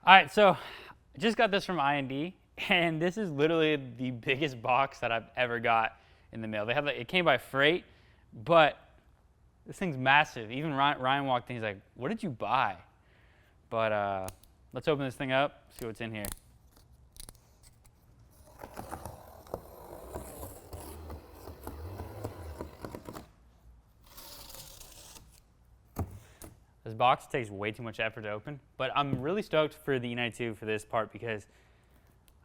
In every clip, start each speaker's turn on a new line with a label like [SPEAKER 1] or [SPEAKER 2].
[SPEAKER 1] All right, so I just got this from IND, and this is literally the biggest box that I've ever got in the mail. They have it came by freight, but this thing's massive. Even Ryan walked in, he's like, "What did you buy?" But let's open this thing up, see what's in here. This box takes way too much effort to open, but I'm really stoked for the E92 for this part because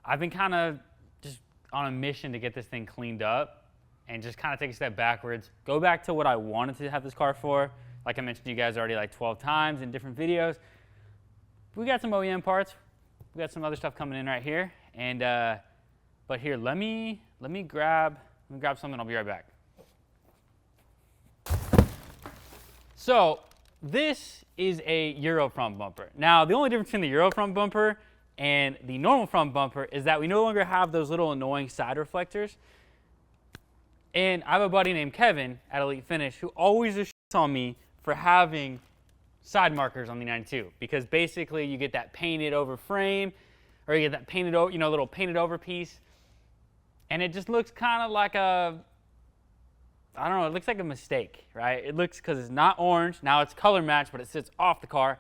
[SPEAKER 1] I've been kind of just on a mission to get this thing cleaned up and just kind of take a step backwards, go back to what I wanted to have this car for. Like I mentioned to you guys already like 12 times in different videos. We got some OEM parts. We got some other stuff coming in right here. And but here, let me grab something. I'll be right back. So this is a Euro front bumper. Now, the only difference between the Euro front bumper and the normal front bumper is that we no longer have those little annoying side reflectors. And I have a buddy named Kevin at Elite Finish who always just shits on me for having side markers on the 92 because basically you get that painted over frame or you get that painted over, little painted over piece, and it just looks kind of like I don't know, it looks like a mistake, right? It looks, because it's not orange, now it's color matched, but it sits off the car.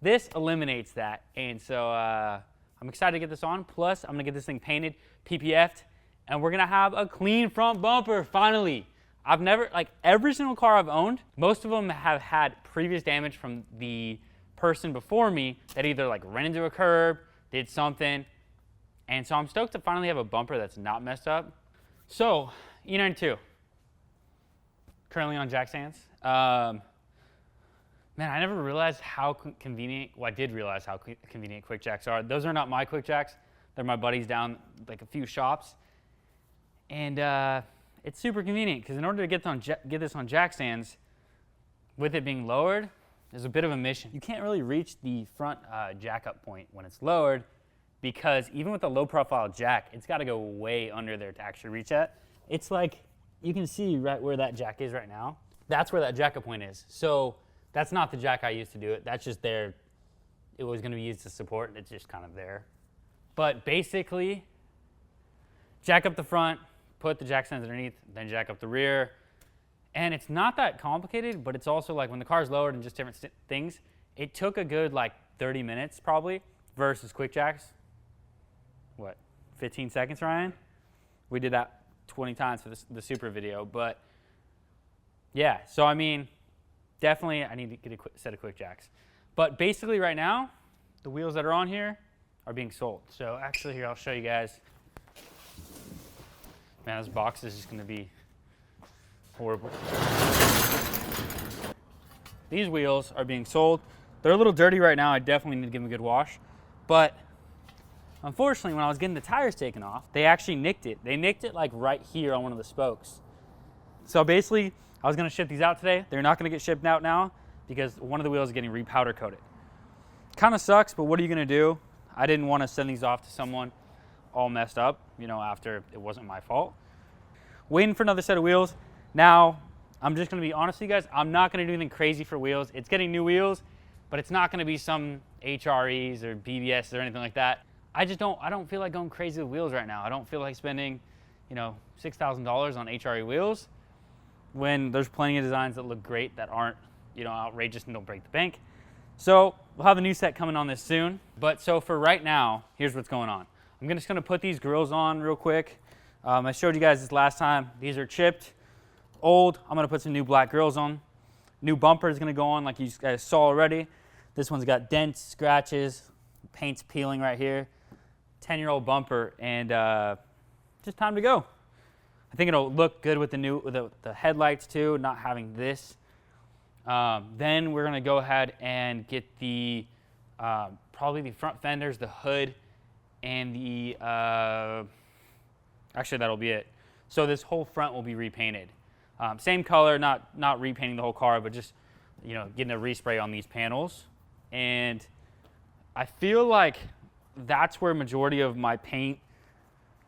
[SPEAKER 1] This eliminates that, and so I'm excited to get this on. Plus, I'm gonna get this thing painted, PPF'd, and we're gonna have a clean front bumper, finally. I've never, like every single car I've owned, most of them have had previous damage from the person before me that either like ran into a curb, did something, and so I'm stoked to finally have a bumper that's not messed up. So, E92. Currently on jack stands. Man, I never realized how convenient, well, I did realize how convenient quick jacks are. Those are not my quick jacks. They're my buddies down like a few shops. And it's super convenient because in order to get this on jack stands, with it being lowered, there's a bit of a mission. You can't really reach the front jack up point when it's lowered because even with a low profile jack, it's got to go way under there to actually reach that. It's like, you can see right where that jack is right now. That's where that jack up point is. So that's not the jack I used to do it. That's just there. It was going to be used to support. It's just kind of there. But basically, jack up the front, put the jack stands underneath, then jack up the rear. And it's not that complicated, but it's also like when the car's lowered and just different things, it took a good like 30 minutes probably versus quick jacks. What, 15 seconds, Ryan? We did that 20 times for the super video, but yeah, so I mean, definitely I need to get a set of quick jacks. But basically right now, the wheels that are on here are being sold. So actually here, I'll show you guys. Man, this box is just gonna be horrible. These wheels are being sold. They're a little dirty right now. I definitely need to give them a good wash, but unfortunately, when I was getting the tires taken off, they actually nicked it. They nicked it like right here on one of the spokes. So basically, I was gonna ship these out today. They're not gonna get shipped out now because one of the wheels is getting repowder coated. Kind of sucks, but what are you gonna do? I didn't wanna send these off to someone all messed up, after it wasn't my fault. Waiting for another set of wheels. Now, I'm just gonna be honest with you guys, I'm not gonna do anything crazy for wheels. It's getting new wheels, but it's not gonna be some HREs or BBS or anything like that. I don't feel like going crazy with wheels right now. I don't feel like spending, $6,000 on HRE wheels when there's plenty of designs that look great that aren't, outrageous and don't break the bank. So we'll have a new set coming on this soon. But so for right now, here's what's going on. I'm just gonna put these grills on real quick. I showed you guys this last time. These are chipped, old. I'm gonna put some new black grills on. New bumper is gonna go on like you guys saw already. This one's got dents, scratches, paint's peeling right here. 10-year-old bumper, and just time to go. I think it'll look good with the headlights too, not having this. Then we're gonna go ahead and get the probably the front fenders, the hood, and the actually that'll be it. So this whole front will be repainted. Same color, not repainting the whole car, but just getting a respray on these panels. And I feel like that's where majority of my paint,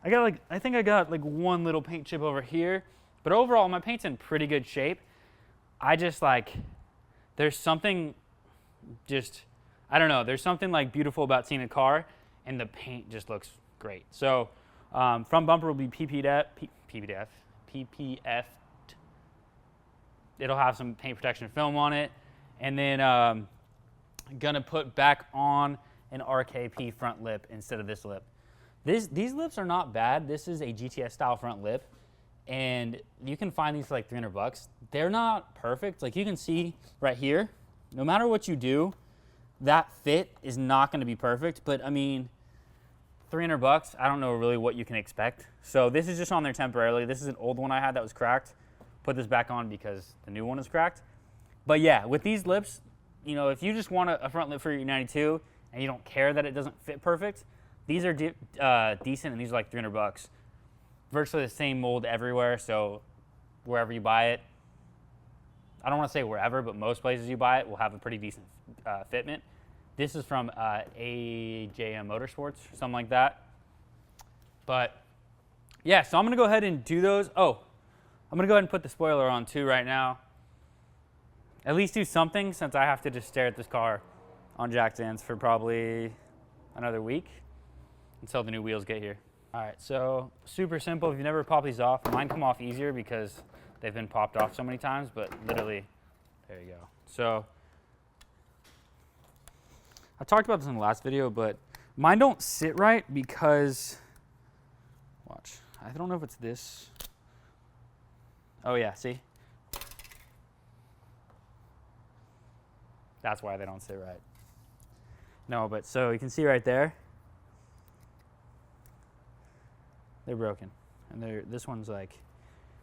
[SPEAKER 1] I think I got like one little paint chip over here, but overall my paint's in pretty good shape. I just there's something just, I don't know. There's something like beautiful about seeing a car, and the paint just looks great. So front bumper will be PPF. It'll have some paint protection film on it, and then gonna put back on an RKP front lip instead of this lip. These lips are not bad. This is a GTS style front lip, and you can find these for like $300. They're not perfect. Like you can see right here, no matter what you do, that fit is not going to be perfect. But I mean, $300, I don't know really what you can expect. So this is just on there temporarily. This is an old one I had that was cracked. Put this back on because the new one is cracked. But yeah, with these lips, you know, if you just want a front lip for your E92 and you don't care that it doesn't fit perfect, these are decent, and these are like $300. Virtually the same mold everywhere, so wherever you buy it, I don't want to say wherever, but most places you buy it will have a pretty decent fitment. This is from AJM Motorsports, something like that. But yeah, so I'm going to go ahead and do those. Oh, I'm going to go ahead and put the spoiler on too right now. At least do something, since I have to just stare at this car on jack stands for probably another week until the new wheels get here. All right, so super simple. If you've never popped these off, mine come off easier because they've been popped off so many times, but literally, there you go. So I talked about this in the last video, but mine don't sit right because, watch, I don't know if it's this. Oh yeah, see? That's why they don't sit right. No, but so you can see right there, they're broken. And this one's like,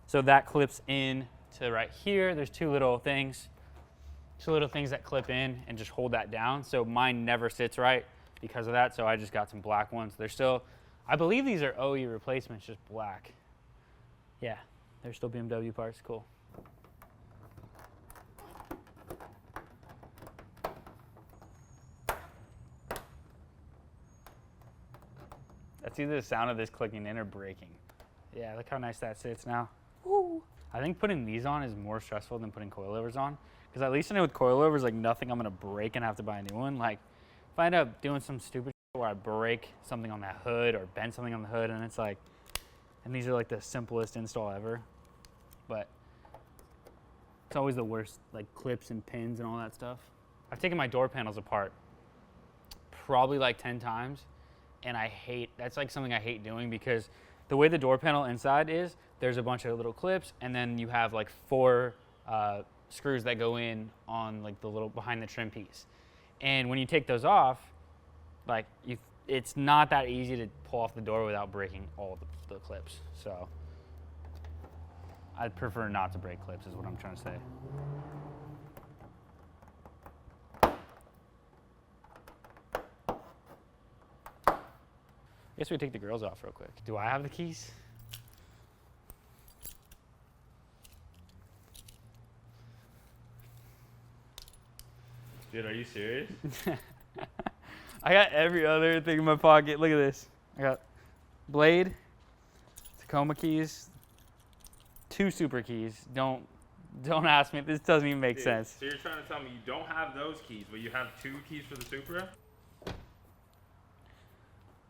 [SPEAKER 1] so that clips in to right here. There's two little things that clip in and just hold that down. So mine never sits right because of that. So I just got some black ones. They're still, I believe these are OE replacements, just black. Yeah, they're still BMW parts, cool. That's either the sound of this clicking in or breaking. Yeah, look how nice that sits now. Woo. I think putting these on is more stressful than putting coilovers on. Because at least I know with coilovers, like nothing I'm gonna break and have to buy a new one. Like if I end up doing some stupid shit where I break something on that hood or bend something on the hood, and it's like, and these are like the simplest install ever. But it's always the worst, like clips and pins and all that stuff. I've taken my door panels apart probably like 10 times. And that's like something I hate doing, because the way the door panel inside is, there's a bunch of little clips, and then you have like 4 screws that go in on like the little behind the trim piece. And when you take those off, like it's not that easy to pull off the door without breaking all the clips. So I'd prefer not to break clips is what I'm trying to say. I guess we take the grills off real quick. Do I have the keys?
[SPEAKER 2] Dude, are you serious?
[SPEAKER 1] I got every other thing in my pocket. Look at this. I got blade, Tacoma keys, 2 super keys. Don't ask me. This doesn't even make sense.
[SPEAKER 2] So you're trying to tell me you don't have those keys, but you have 2 keys for the Supra?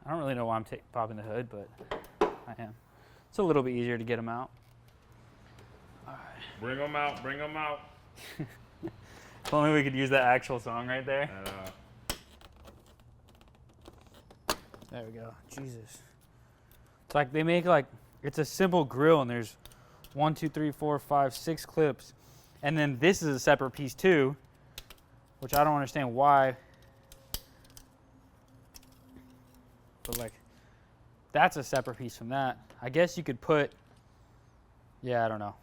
[SPEAKER 1] I don't really know why I'm popping the hood, but I am. It's a little bit easier to get them out. All right.
[SPEAKER 2] Bring them out, bring them out.
[SPEAKER 1] If only we could use that actual song right there. There we go. Jesus. It's like they make like, it's a simple grill, and there's 1, 2, 3, 4, 5, 6 clips. And then this is a separate piece too, which I don't understand why. But like, that's a separate piece from that. I guess you could put, yeah, I don't know.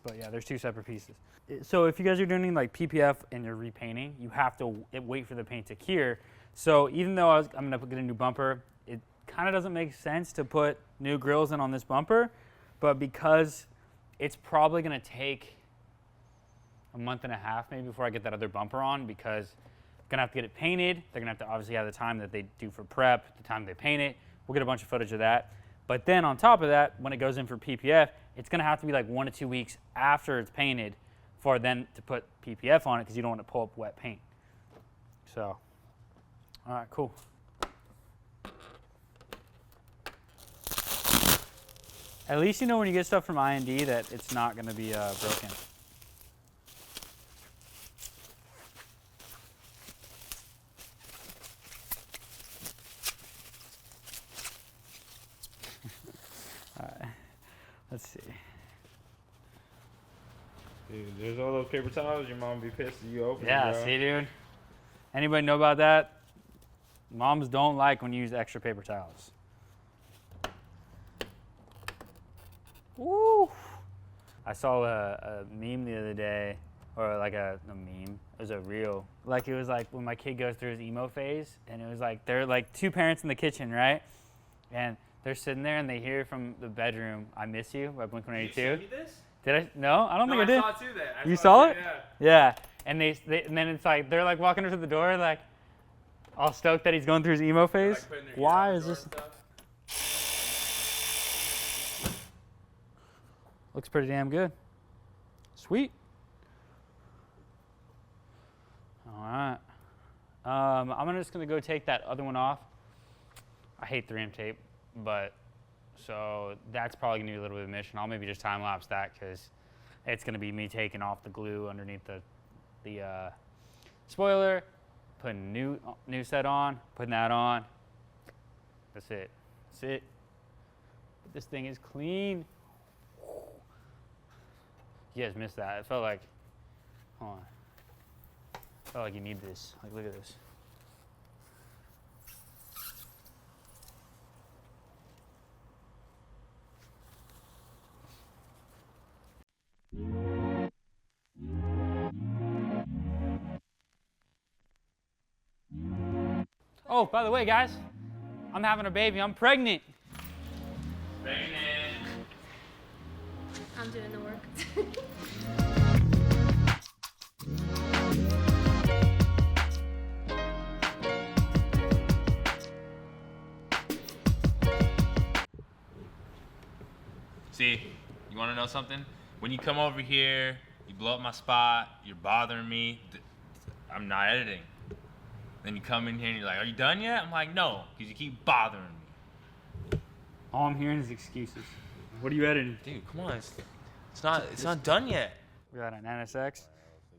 [SPEAKER 1] But yeah, there's 2 separate pieces. So if you guys are doing like PPF and you're repainting, you have to wait for the paint to cure. So even though I'm gonna get a new bumper, it kind of doesn't make sense to put new grills in on this bumper. But because it's probably gonna take a month and a half maybe before I get that other bumper on, because gonna have to get it painted. They're gonna have to obviously have the time that they do for prep, the time they paint it. We'll get a bunch of footage of that. But then on top of that, when it goes in for PPF, it's gonna have to be like 1 to 2 weeks after it's painted for then to put PPF on it, because you don't want to pull up wet paint. So All right, cool. At least you know when you get stuff from I&D that it's not going to be broken. All right, let's see.
[SPEAKER 2] Dude, there's all those paper towels. Your mom be pissed if you open
[SPEAKER 1] Yeah,
[SPEAKER 2] them, bro.
[SPEAKER 1] see, dude? Anybody know about that? Moms don't like when you use extra paper towels. Woo! I saw a meme the other day, or like a meme. It was a reel. Like it was like when my kid goes through his emo phase, and it was like they're like two parents in the kitchen, right? And they're sitting there and they hear from the bedroom, "I Miss You" by Blink-182.
[SPEAKER 2] Did you send me this?
[SPEAKER 1] Did I? No, I don't think I did.
[SPEAKER 2] I saw it too. That
[SPEAKER 1] You saw it?
[SPEAKER 2] Yeah.
[SPEAKER 1] Yeah. And they and then it's like they're like walking into the door, like all stoked that he's going through his emo phase.
[SPEAKER 2] Like putting their ear
[SPEAKER 1] Why
[SPEAKER 2] out the
[SPEAKER 1] is
[SPEAKER 2] door
[SPEAKER 1] this?
[SPEAKER 2] and stuff.
[SPEAKER 1] Looks pretty damn good. Sweet. All right. I'm just gonna go take that other one off. I hate 3M tape, but so that's probably gonna be a little bit of a mission. I'll maybe just time lapse that because it's gonna be me taking off the glue underneath the spoiler, putting new set on, putting that on. That's it. That's it. This thing is clean. You guys missed that. It felt like, hold on. It felt like you need this. Like, look at this. Oh, by the way, guys, I'm having a baby. I'm pregnant.
[SPEAKER 2] Pregnant.
[SPEAKER 3] I'm doing the work.
[SPEAKER 4] See, you want to know something? When you come over here, you blow up my spot, you're bothering me, I'm not editing. Then you come in here and you're like, are you done yet? I'm like, no, because you keep bothering me.
[SPEAKER 1] All I'm hearing is excuses. What are you editing?
[SPEAKER 4] Dude, come on, it's not done yet.
[SPEAKER 1] We got an NSX.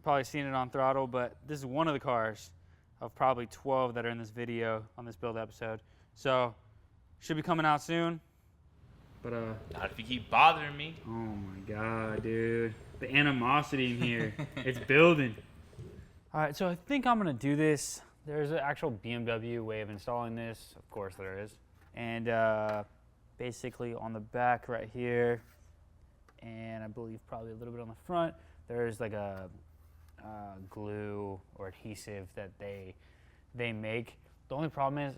[SPEAKER 1] Probably seen it on throttle, but this is one of the cars of probably 12 that are in this video on this build episode. So, should be coming out soon. But
[SPEAKER 4] Not if you keep bothering me.
[SPEAKER 1] oh my god, dude. The animosity in here. It's building. All right, so I think I'm gonna do this. There's an actual BMW way of installing this. Of course there is. And basically on the back right here, and I believe probably a little bit on the front, there's like a glue or adhesive that they make. The only problem is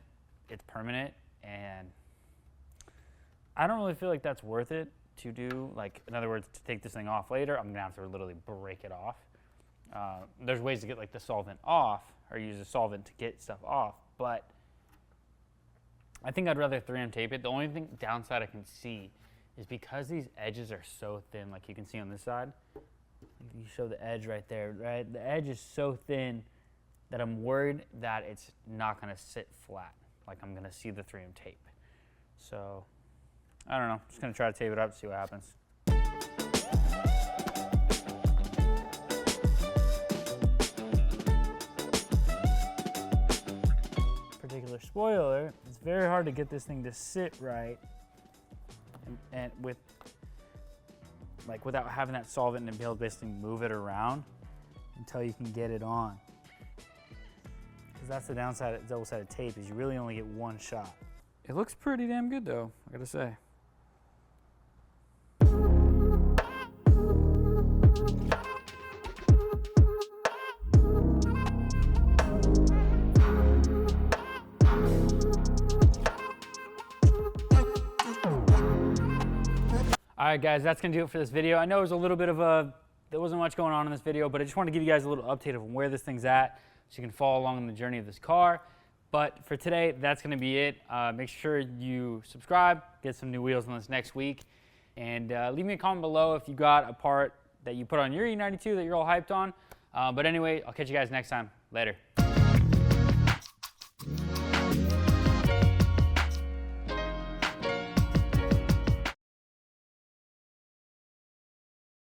[SPEAKER 1] it's permanent, and I don't really feel like that's worth it to do. Like, in other words, to take this thing off later, I'm gonna have to literally break it off. There's ways to get like the solvent off, or use a solvent to get stuff off, but I think I'd rather 3M tape it. The only downside I can see is because these edges are so thin, like you can see on this side. You show the edge right there, right? The edge is so thin that I'm worried that it's not gonna sit flat. Like I'm gonna see the 3M tape. So, I don't know, just gonna try to tape it up, see what happens. Particular spoiler, it's very hard to get this thing to sit right and with like without having that solvent and be able to basically move it around until you can get it on. Because that's the downside of double-sided tape, is you really only get one shot. It looks pretty damn good though, I gotta say. All right, guys, that's gonna do it for this video. I know it was a little bit of there wasn't much going on in this video, but I just want to give you guys a little update of where this thing's at so you can follow along in the journey of this car. But for today, that's gonna be it. Make sure you subscribe, get some new wheels on this next week, and leave me a comment below if you got a part that you put on your E92 that you're all hyped on. But anyway, I'll catch you guys next time. Later.